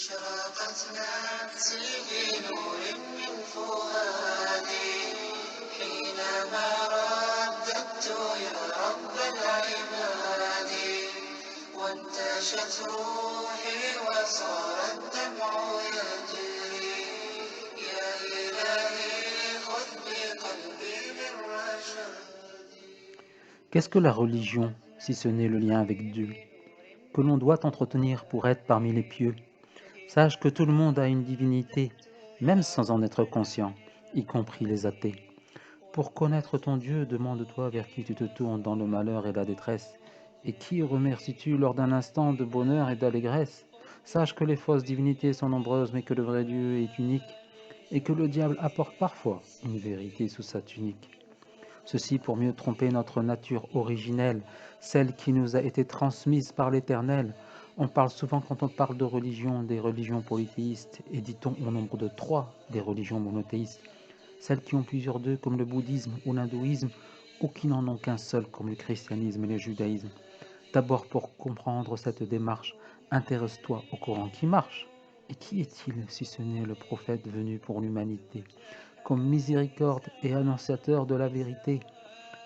أشرقت نفسي بنور من فؤادي حينما رددت يا رب العباد وانتشت روحي وصار الدمع يجري يا إلهي خذ بقلبي للرشاد. Qu'est-ce que la religion, si ce n'est le lien avec Dieu, que l'on doit entretenir pour être parmi les pieux? Sache que tout le monde a une divinité, même sans en être conscient, y compris les athées. Pour connaître ton Dieu, demande-toi vers qui tu te tournes dans le malheur et la détresse, et qui remercies-tu lors d'un instant de bonheur et d'allégresse? Sache que les fausses divinités sont nombreuses, mais que le vrai Dieu est unique, et que le diable apporte parfois une vérité sous sa tunique. Ceci pour mieux tromper notre nature originelle, celle qui nous a été transmise par l'Éternel. On parle souvent quand on parle de religion, des religions polythéistes, et dit-on au nombre de 3 des religions monothéistes, celles qui ont plusieurs d'eux comme le bouddhisme ou l'hindouisme, ou qui n'en ont qu'un seul comme le christianisme et le judaïsme. D'abord, pour comprendre cette démarche, intéresse-toi au Coran qui marche. Et qui est-il si ce n'est le prophète venu pour l'humanité, comme miséricorde et annonciateur de la vérité,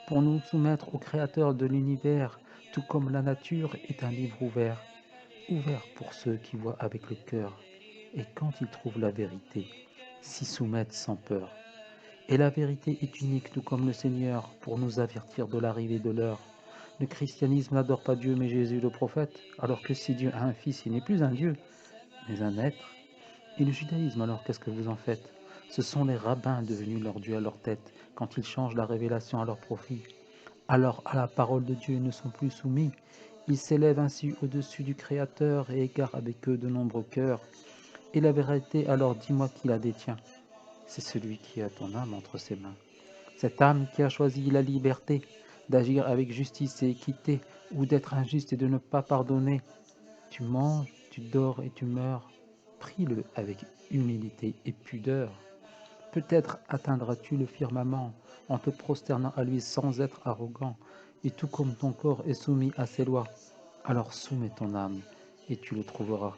pour nous soumettre au Créateur de l'univers, tout comme la nature est un livre ouvert, ouvert pour ceux qui voient avec le cœur, et quand ils trouvent la vérité, s'y soumettent sans peur. Et la vérité est unique, tout comme le Seigneur, pour nous avertir de l'arrivée de l'heure. Le christianisme n'adore pas Dieu, mais Jésus le prophète, alors que si Dieu a un fils, il n'est plus un Dieu, mais un être. Et le judaïsme, alors qu'est-ce que vous en faites? Ce sont les rabbins devenus leur Dieu à leur tête, quand ils changent la révélation à leur profit. Alors à la parole de Dieu ils ne sont plus soumis. Ils s'élèvent ainsi au-dessus du Créateur et égarent avec eux de nombreux cœurs. Et la vérité, alors dis-moi qui la détient. C'est celui qui a ton âme entre ses mains. Cette âme qui a choisi la liberté, d'agir avec justice et équité, ou d'être injuste et de ne pas pardonner. Tu manges, tu dors et tu meurs. Prie-le avec humilité et pudeur. Peut-être atteindras-tu le firmament en te prosternant à lui sans être arrogant, et tout comme ton corps est soumis à ses lois, alors soumets ton âme, et tu le trouveras.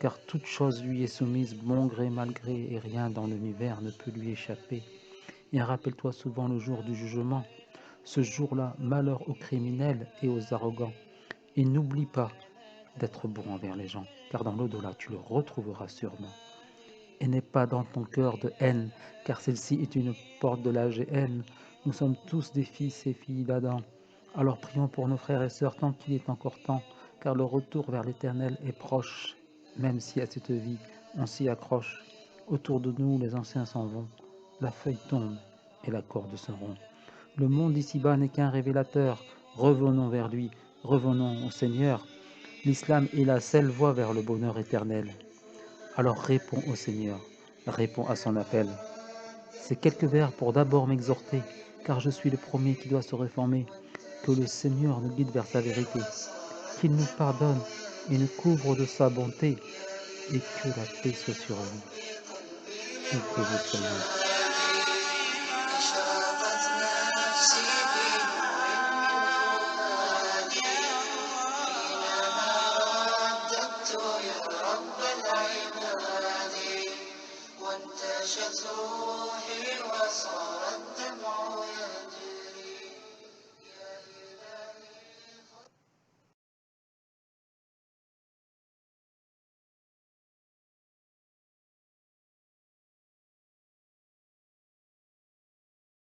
Car toute chose lui est soumise bon gré mal gré, et rien dans l'univers ne peut lui échapper. Et rappelle-toi souvent le jour du jugement, ce jour-là, malheur aux criminels et aux arrogants. Et n'oublie pas d'être bon envers les gens, car dans l'au-delà, tu le retrouveras sûrement. Et n'aie pas dans ton cœur de haine, car celle-ci est une porte de la géhenne. Nous sommes tous des fils et filles d'Adam. Alors prions pour nos frères et sœurs tant qu'il est encore temps, car le retour vers l'Éternel est proche, même si à cette vie on s'y accroche. Autour de nous les anciens s'en vont, la feuille tombe et la corde se rompt. Le monde ici-bas n'est qu'un révélateur, revenons vers lui, revenons au Seigneur. L'islam est la seule voie vers le bonheur éternel. Alors réponds au Seigneur, réponds à son appel. Ces quelques vers pour d'abord m'exhorter, car je suis le premier qui doit se réformer, que le Seigneur nous guide vers sa vérité, qu'il nous pardonne et nous couvre de sa bonté, et que la paix soit sur vous, où que vous soyez.